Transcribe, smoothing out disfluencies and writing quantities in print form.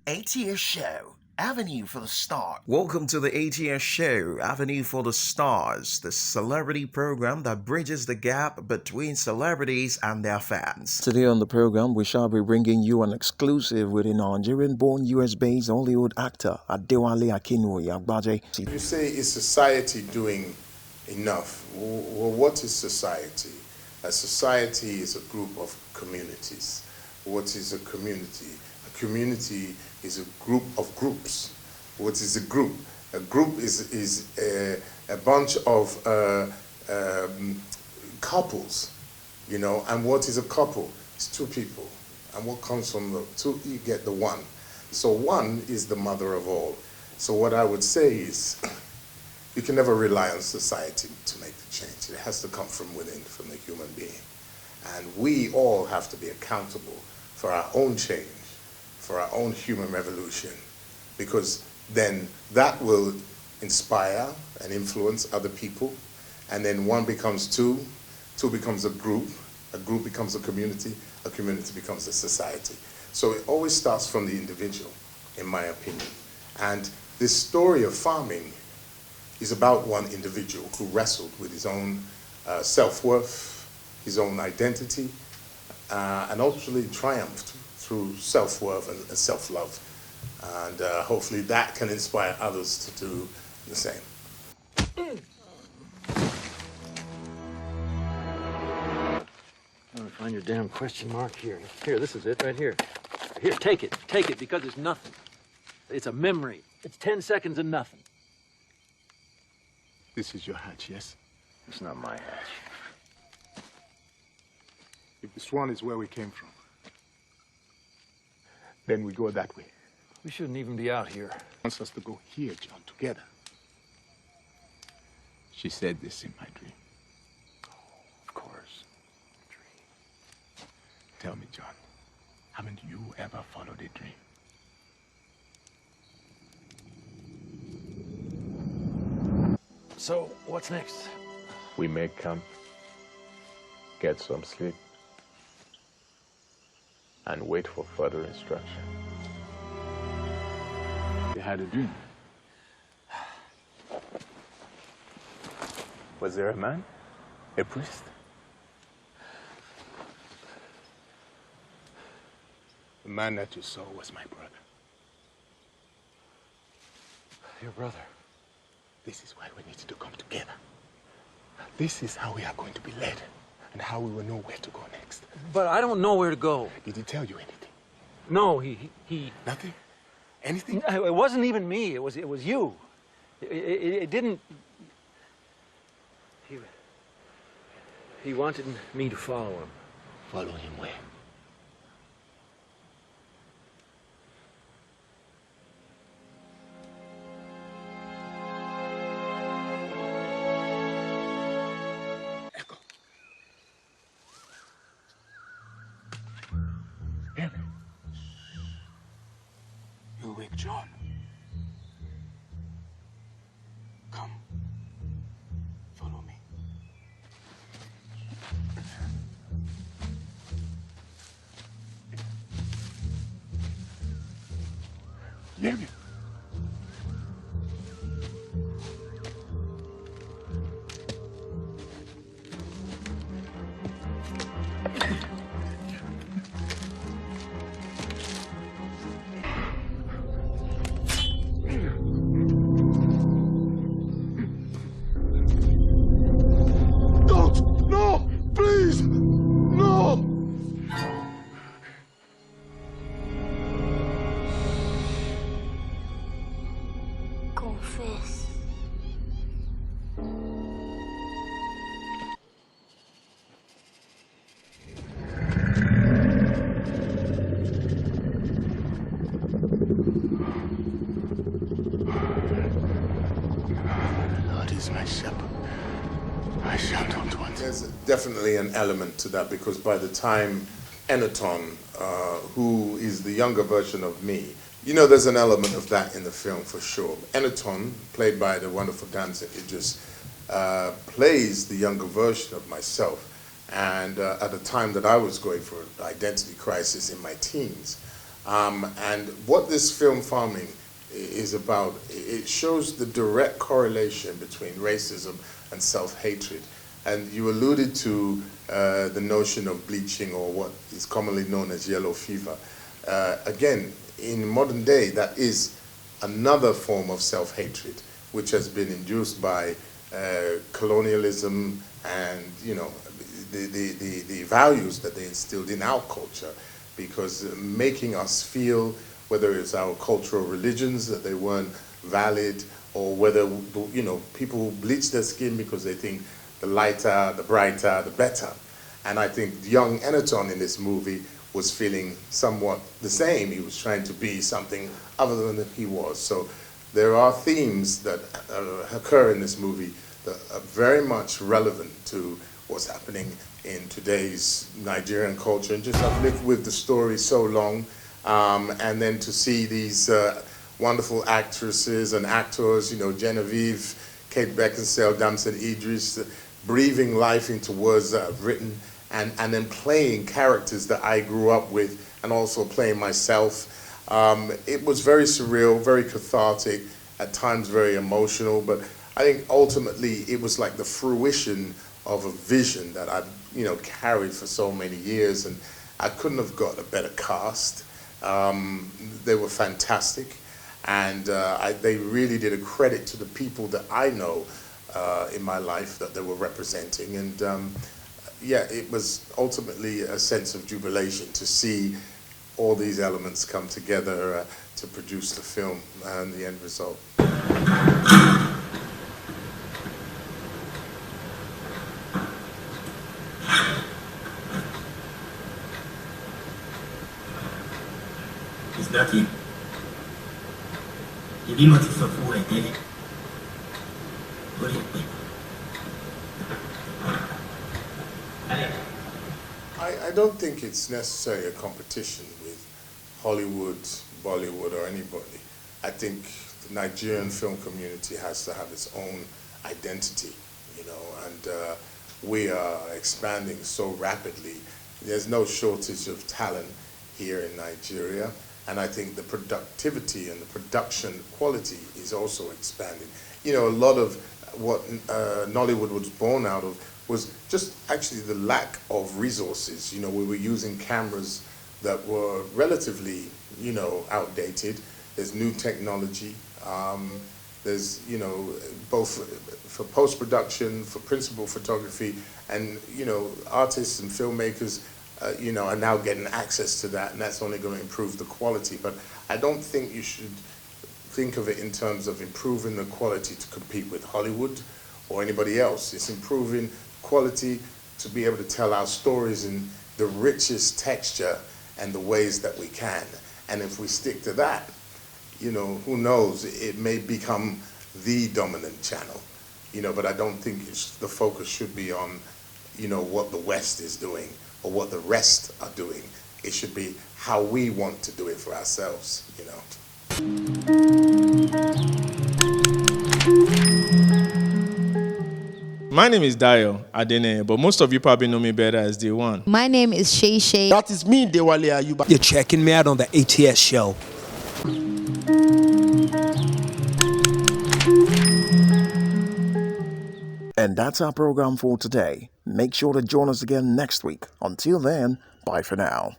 ATS Show, Avenue for the Stars. Welcome to the ATS Show, Avenue for the Stars, the celebrity program that bridges the gap between celebrities and their fans. Today on the program, we shall be bringing you an exclusive with a Nigerian-born US-based Hollywood actor, Adewale Agbaje. You say, is society doing enough? Well, what is society? A society is a group of communities. What is a community? A community is a group of groups. What is a group? A group is a bunch of couples, you know. And what is a couple? It's two people. And what comes from the two? You get the one. So one is the mother of all. So what I would say is, you can never rely on society to make the change. It has to come from within, from the human being. And we all have to be accountable for our own change, for our own human revolution, because then that will inspire and influence other people. And then one becomes two becomes a group becomes a community becomes a society. So it always starts from the individual, in my opinion. And this story of farming is about one individual who wrestled with his own self-worth, his own identity, and ultimately triumphed through self-worth and self-love. And hopefully that can inspire others to do the same. I'm gonna find your damn question mark here. Here, this is it right here. Here, take it, because it's nothing. It's a memory. It's 10 seconds of nothing. This is your hatch, yes? It's not my hatch. If the swan is where we came from, then we go that way. We shouldn't even be out here. Wants us to go here, John, together. She said this in my dream. Of course. Tell me, John, haven't you ever followed a dream? So, what's next? We make camp, get some sleep, and wait for further instruction. You had a dream. Was there a man? A priest? The man that you saw was my brother. Your brother? This is why we need to come together. This is how we are going to be led, and how we will know where to go next. But I don't know where to go. Did he tell you anything? No, he... Nothing? Anything? It wasn't even me. It was you. It didn't... He wanted me to follow him. Follow him where? Echo. Hear me. You wake John. Come. Follow me. Hear me. Don't! No! Please! No! Confess. Lord is my shepherd. I shall not want. There's definitely an element to that, because by the time Enaton, who is the younger version of me, you know, there's an element of that in the film for sure. Enaton, played by the wonderful dancer Idris, plays the younger version of myself. And at the time that I was going for an identity crisis in my teens, And what this film farming is about, it shows the direct correlation between racism and self-hatred. And you alluded to the notion of bleaching, or what is commonly known as yellow fever. Again, in modern day, that is another form of self-hatred, which has been induced by colonialism and, you know, the values that they instilled in our culture, because making us feel, whether it's our cultural religions, that they weren't valid, or whether, you know, people bleach their skin because they think the lighter, the brighter, the better. And I think young Enaton in this movie was feeling somewhat the same. He was trying to be something other than he was. So there are themes that occur in this movie that are very much relevant to what's happening in today's Nigerian culture. And just I've lived with the story so long, and then to see these wonderful actresses and actors, you know, Genevieve, Kate Beckinsale, Damson Idris, breathing life into words that I've written, and then playing characters that I grew up with, and also playing myself. It was very surreal, very cathartic, at times very emotional, but I think ultimately it was like the fruition of a vision that I've, you know, carried for so many years, and I couldn't have got a better cast. They were fantastic, and they really did a credit to the people that I know in my life that they were representing. And yeah, it was ultimately a sense of jubilation to see all these elements come together to produce the film and the end result. Is that it? Jadi masih sesuai ini. Boleh. I don't think it's necessarily a competition with Hollywood, Bollywood, or anybody. I think the Nigerian film community has to have its own identity, you know, and we are expanding so rapidly. There's no shortage of talent here in Nigeria, and I think the productivity and the production quality is also expanding. You know, a lot of what Nollywood was born out of was just actually the lack of resources. You know, we were using cameras that were relatively, you know, outdated. There's new technology. There's, you know, both for post-production, for principal photography, and, you know, artists and filmmakers, you know, are now getting access to that, and that's only going to improve the quality. But I don't think you should think of it in terms of improving the quality to compete with Hollywood or anybody else. It's improving quality to be able to tell our stories in the richest texture and the ways that we can. And if we stick to that, you know, who knows, it may become the dominant channel, you know, but I don't think the focus should be on, you know, what the West is doing or what the rest are doing. It should be how we want to do it for ourselves, you know. My name is Dayo Adene, but most of you probably know me better as Day One. My name is Shay Shay. That is me, Adewale Agbaje. You're checking me out on the ATS show. And that's our program for today. Make sure to join us again next week. Until then, bye for now.